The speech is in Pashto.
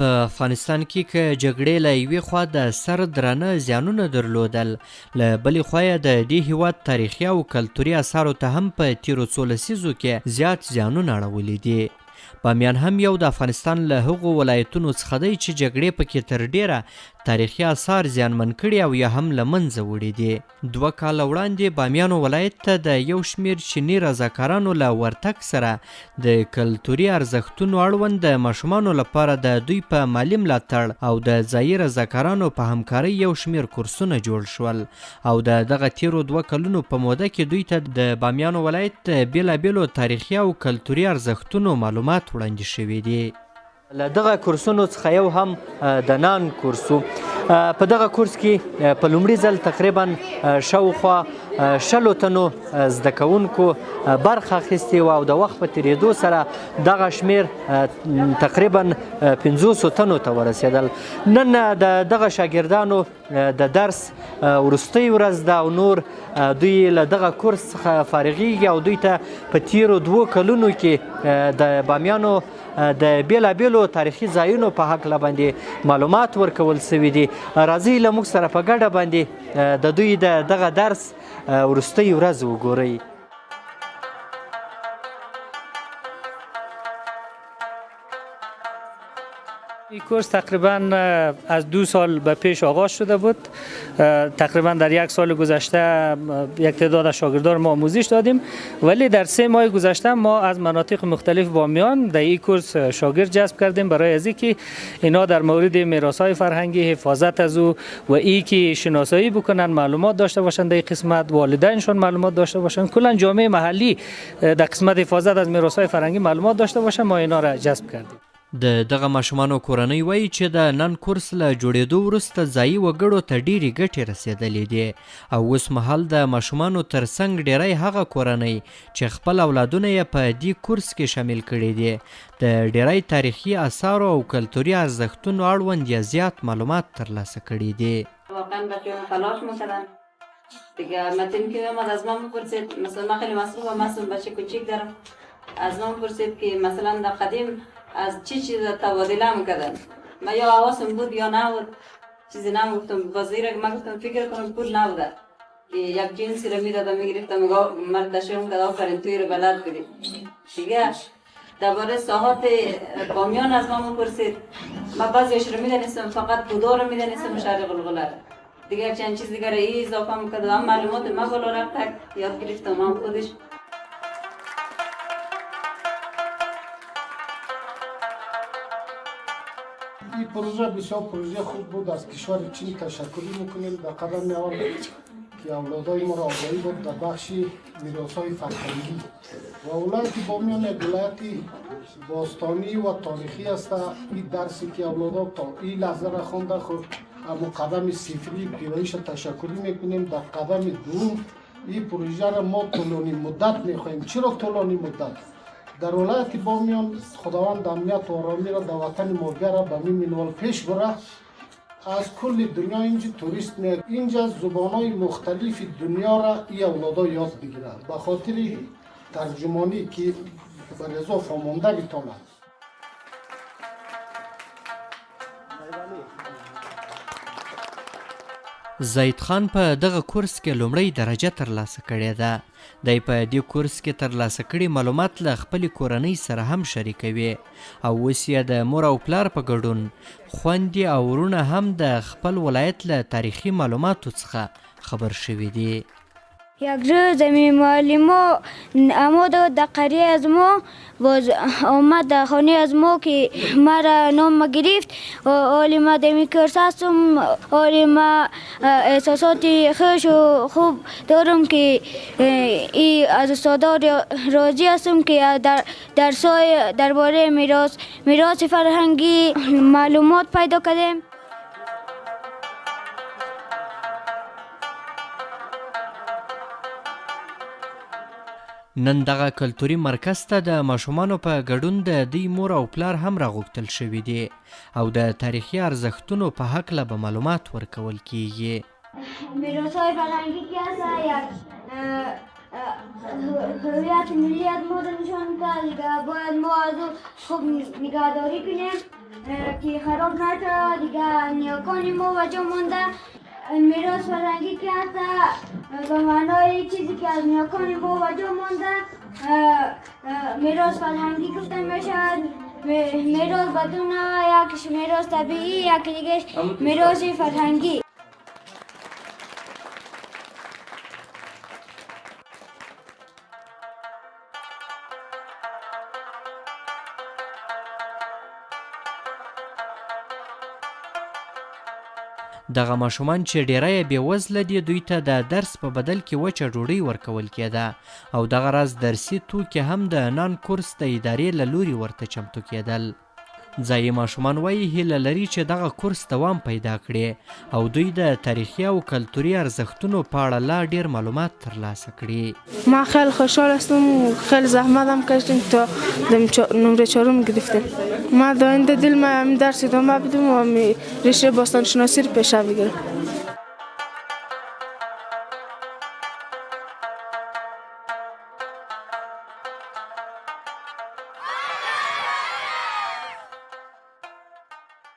په افغانستان کې که جګړې له یوې خوا د سر درانه زیانونه درلودل، له بلې خوا یې د دې هیواد تاریخي او کلتوري اثارو ته هم په تیرو څو لسیزو کې زیات زیانونه اړولي دي. بامیان هم یو د افغانستان له هغو ولایتونو څخه دی چې جګړې پکې تر ډیره تاریخي آثار زیانمن کړي او یا هم له منځه وړي دي. 2 کاله وړاندې بامیانو ولایت ته د یو شمېر چیني رضاکارانو له ورتګ سره د کلتوري ارزښتونو اړوند د ماشومانو لپاره د دوی په مالي ملاتړ او د ځایي رضاکارانو په همکارۍ یو شمېر کورسونه جوړ شول او د دغه تیرو 2 کلونو په موده کې دوی ته د بامیانو ولایت د بېلابېلو تاریخي او کلتوري ارزښتونو معلومات وړاندې شوي دي. له دغه کورسونو څخه یو هم د نان کورس و. په دغه کورس کې په لومړي ځل تقریبا شاوخوا 100 تنو زده کوونکو برخه اخیستې وه او د وخت په تېرېدو سره دغه شمېر تقریبا 500 تنو ته ورسېدل. نن د دغه شاګردانو د درس وروستۍ ورځ ده او نور دوی له دغه کورس څخه فارغېږي او دوی ته په تېرو 2 کلونو کې د بامیانو د بیلابیلو تاریخي ځایونو په هکله باندې معلومات ورکول سوي دي. راځئ له موږ سره په ګډه باندې د دوی د دغه درس وروستۍ ورځ وګورئ. این کورس تقریبا از 2 سال به پیش آغاز شده بود. تقریبا در 1 سال گذشته یک تعداد از شاگردان ما آموزش دادیم، ولی در 3 ماه گذشته ما از مناطق مختلف بامیان در این کورس شاگرد جذب کردیم برای از اینکه اینا در مورد میراث‌های فرهنگی، حفاظت از او و این که شناسایی بکنن، معلومات داشته باشند در این قسمت، والدینشون معلومات داشته باشند، کلا جامعه محلی در قسمت حفاظت از میراث‌های فرهنگی معلومات داشته باشند. ما اینا را جذب کردیم. د دغه ماشومانو کورنۍ وایي چې د نن کورس له جوړېدو وروسته ځایي وګړو ته ډېرې ګټې رسېدلې دي او اوس مهال د ماشومانو ترڅنګ ډېری هغه کورنۍ چې خپل اولادونه یې په دې کورس کې شامل کړي دي د ډېری تاریخي آثارو او کلتوري ارزښتونو اړوند یې زیات معلومات ترلاسه کړي دي. واقعا بچه‌ها تلاش می‌کردن دیگه. متن که اومد از من بپرسید، مثلا من خیلی مصروفم، مثلا بچه کوچیک دارم، از من بپرسید که مثلا در قدیم از چی چیز تبادله میکردن. من یا حواسم بود یا نبود، چیزی نگفتم. بازی را من گفتم فکر کنم پول نبوده که یک جنسی را میدادم میگرفتم میگم مرد تشریح میکرد آفرین توی رو بلد بودی. دیگه درباره ساحات بامیان از من پرسید. من بعضیش رو میدانستم، فقط بودا رو میدانستم، شهر غلغله. دیگه یک چند چیز دیگر ای اضافه میکرد. هم معلومات من بالا رفت یاد گرفتم هم خودش. این پروژه بسیار پروژه خوب بود. از کشور چین تشکر میکنیم. در قدم اول که اولادای ما را آگاهی داد در بخش میراث‌های فرهنگی و ولایت بامیان یک ولایت باستانی و تاریخی است. این درسی که اولادها تا این لحظه را خوانده خود اما قدم صفری پیرایش تشکری میکنیم. در قدم دوم این پروژه را ما طولانی مدت میخواهیم. چرا طولانی مدت؟ در ولایت بامیان خداوند امنیت و آرامی را در وطن مادر را به این منوال پیش بره. از کل دنیا اینجا توریست میاد. اینجا زبانهای مختلف دنیا را این اولادا یاد بگیره به خاطر ترجمانی که به رضا فهمانده بتانه. زید خان په دغه کورس کې لومړی درجه ترلاسه کړې ده. دی په دې کورس کې ترلاسه کړي معلومات له خپلې کورنۍ سره هم شریکوي او اوس یې د مور او پلار په ګډون خویندې او وروڼه هم د خپل ولایت له تاریخي معلوماتو څخه خبر شوي دي. یک روز معلم اما در قریه از ما آمد در خانه از ما که مرا نام گرفت. حالی ما دمی کورس هستم، حالی ما احساسات خوش و خوب دارم که از استادا راضی هستم که درباره میراث فرهنگی معلومات پیدا کردیم. نن دغه کلتوري مرکز ته د ماشومانو په ګډون د دوی مور او پلار هم راغوښتل شوي دي او د تاریخي ارزښتونو په هکله به معلومات ورکول کیږي. میراث‌های فرهنگی که هست یک هویت ملی از ما را نشان میده دیگه باید ما از او خوب نگهداری کنیم که خراب نشه دیگه نیاکان ما وجا مانده میراث فرهنگی که هست به معنای چیزی که از نیاکان ما وجا مانده میراث فرهنگی گفته میشه میراث بدون یکیش میراث طبیعی یکی دیگه میراث فرهنگی دغه ماشومان چې ډیری یې بېوزله دي دوی ته د درس په بدل کې وچه ډوډۍ ورکول کېده او دغه راز درسي توکي هم د نان کورس د ادارې له لوري ورته چمتو کېدل. ځایي ماشومان وایي هیله لري چې دغه کورس دوام پیدا کړي او دوی د تاریخي او کلتوري ارزښتونو په اړه لا ډیر معلومات ترلاسه کړي. ما خیلی خوشحال هستم و خیلی زحمت هم کشیدیم تا نمره 4 گرفتیم. ما در آینده دل ما درس ادامه بدم و رشته باستانشناسی رو پیش بگیرم.